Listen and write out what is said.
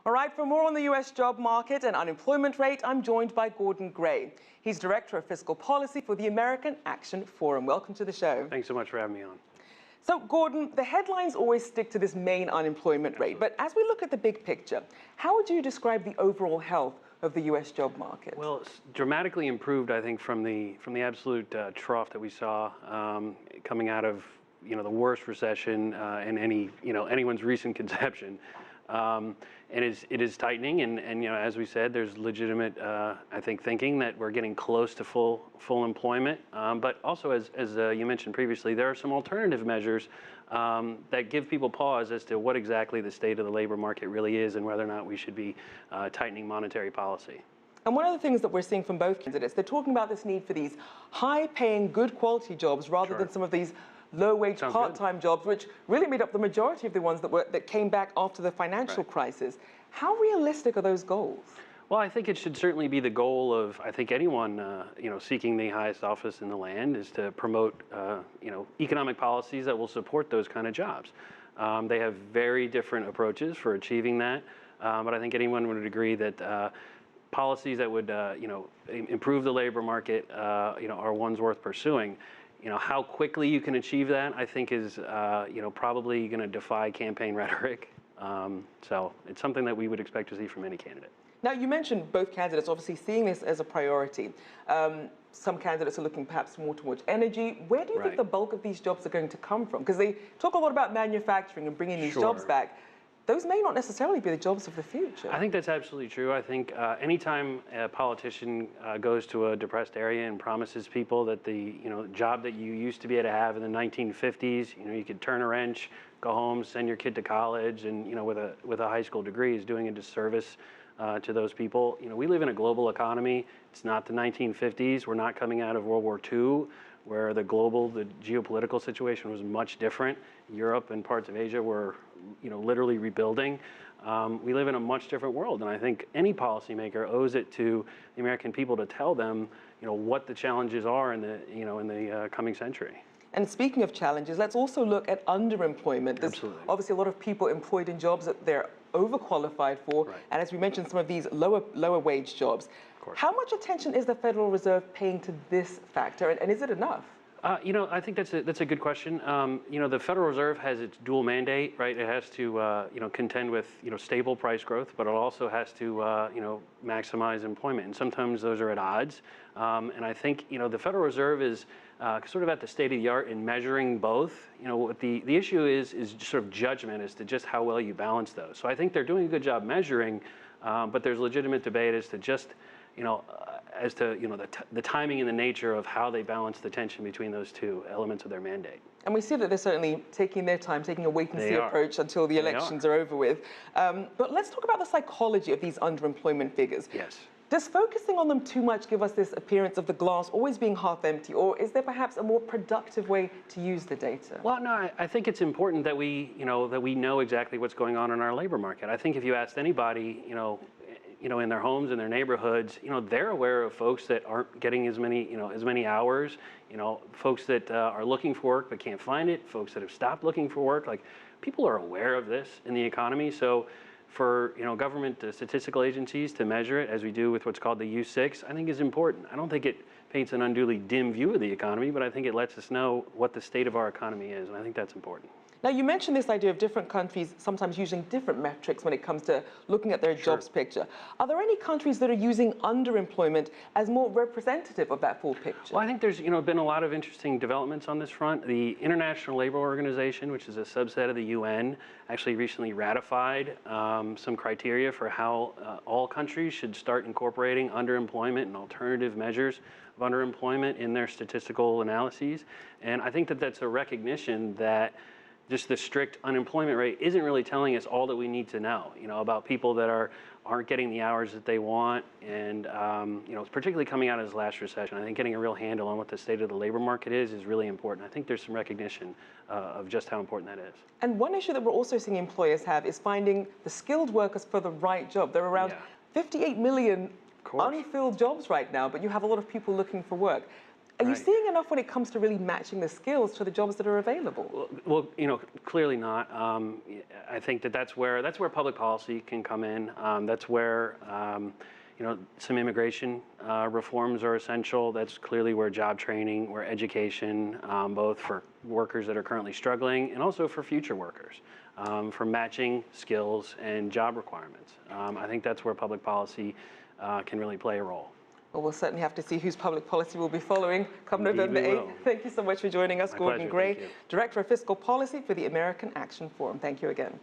All right, for more on the U.S. job market and unemployment rate, I'm joined by Gordon Gray. He's Director of Fiscal Policy for the American Action Forum. Welcome to the show. Thanks so much for having me on. So, Gordon, the headlines always stick to this main unemployment rate. But as we look at the big picture, how would you describe the overall health of the U.S. job market? Well, it's dramatically improved, I think, from the absolute trough that we saw coming out of the worst recession in anyone's recent conception. And it is tightening, and as we said, there's legitimate, I think, thinking that we're getting close to full employment. But also, as you mentioned previously, there are some alternative measures that give people pause as to what exactly the state of the labor market really is and whether or not we should be tightening monetary policy. And one of the things that we're seeing from both candidates, they're talking about this need for these high-paying, good-quality jobs rather than some of these low-wage part-time jobs, which really made up the majority of the ones that came back after the financial crisis. How realistic are those goals? Well, I think it should certainly be the goal of, I think, anyone seeking the highest office in the land is to promote economic policies that will support those kind of jobs. They have very different approaches for achieving that, but I think anyone would agree that policies that would improve the labor market are ones worth pursuing. How quickly you can achieve that, I think, is probably going to defy campaign rhetoric. So it's something that we would expect to see from any candidate. Now, you mentioned both candidates obviously seeing this as a priority. Some candidates are looking perhaps more towards energy. Where do you think the bulk of these jobs are going to come from? Because they talk a lot about manufacturing and bringing these jobs back. Those may not necessarily be the jobs of the future. I think that's absolutely true. I think anytime a politician goes to a depressed area and promises people that the job that you used to be able to have in the 1950s, you could turn a wrench, go home, send your kid to college, and with a high school degree, is doing a disservice to those people. We live in a global economy. It's not the 1950s. We're not coming out of World War II, where the geopolitical situation was much different. Europe and parts of Asia were, literally rebuilding. We live in a much different world, and I think any policymaker owes it to the American people to tell them, what the challenges are in the coming century. And speaking of challenges, let's also look at underemployment. There's obviously a lot of people employed in jobs that they're overqualified for, and as we mentioned, some of these lower wage jobs. How much attention is the Federal Reserve paying to this factor, and is it enough? I think that's a good question. The Federal Reserve has its dual mandate, right? It has to, contend with, stable price growth, but it also has to, maximize employment. And sometimes those are at odds. And I think, the Federal Reserve is sort of at the state of the art in measuring both. What the issue is sort of judgment as to just how well you balance those. So I think they're doing a good job measuring, but there's legitimate debate as to just, the timing and the nature of how they balance the tension between those two elements of their mandate. And we see that they're certainly taking their time, taking a wait-and-see approach until the elections are over with. But let's talk about the psychology of these underemployment figures. Yes. Does focusing on them too much give us this appearance of the glass always being half empty, or is there perhaps a more productive way to use the data? Well, no, I think it's important that we know exactly what's going on in our labor market. I think if you asked anybody, in their homes, in their neighborhoods, they're aware of folks that aren't getting as many hours, folks that are looking for work but can't find it, folks that have stopped looking for work. Like, people are aware of this in the economy. So for, government statistical agencies to measure it, as we do with what's called the U6, I think is important. I don't think it paints an unduly dim view of the economy, but I think it lets us know what the state of our economy is, and I think that's important. Now, you mentioned this idea of different countries sometimes using different metrics when it comes to looking at their jobs picture. Are there any countries that are using underemployment as more representative of that full picture? Well, I think there's been a lot of interesting developments on this front. The International Labor Organization, which is a subset of the UN, actually recently ratified some criteria for how all countries should start incorporating underemployment and alternative measures of underemployment in their statistical analyses. And I think that that's a recognition that just the strict unemployment rate isn't really telling us all that we need to know, about people that aren't getting the hours that they want. And, particularly coming out of this last recession, I think getting a real handle on what the state of the labor market is really important. I think there's some recognition of just how important that is. And one issue that we're also seeing employers have is finding the skilled workers for the right job. There are around 58 million unfilled jobs right now, but you have a lot of people looking for work. Are you seeing enough when it comes to really matching the skills to the jobs that are available? Well, clearly not. I think that's where public policy can come in. That's where some immigration reforms are essential. That's clearly where job training, where education, both for workers that are currently struggling and also for future workers, for matching skills and job requirements. I think that's where public policy can really play a role. Well, we'll certainly have to see whose public policy we'll be following come November 8th. Thank you so much for joining us, My Gordon pleasure. Gray, Director of Fiscal Policy for the American Action Forum. Thank you again.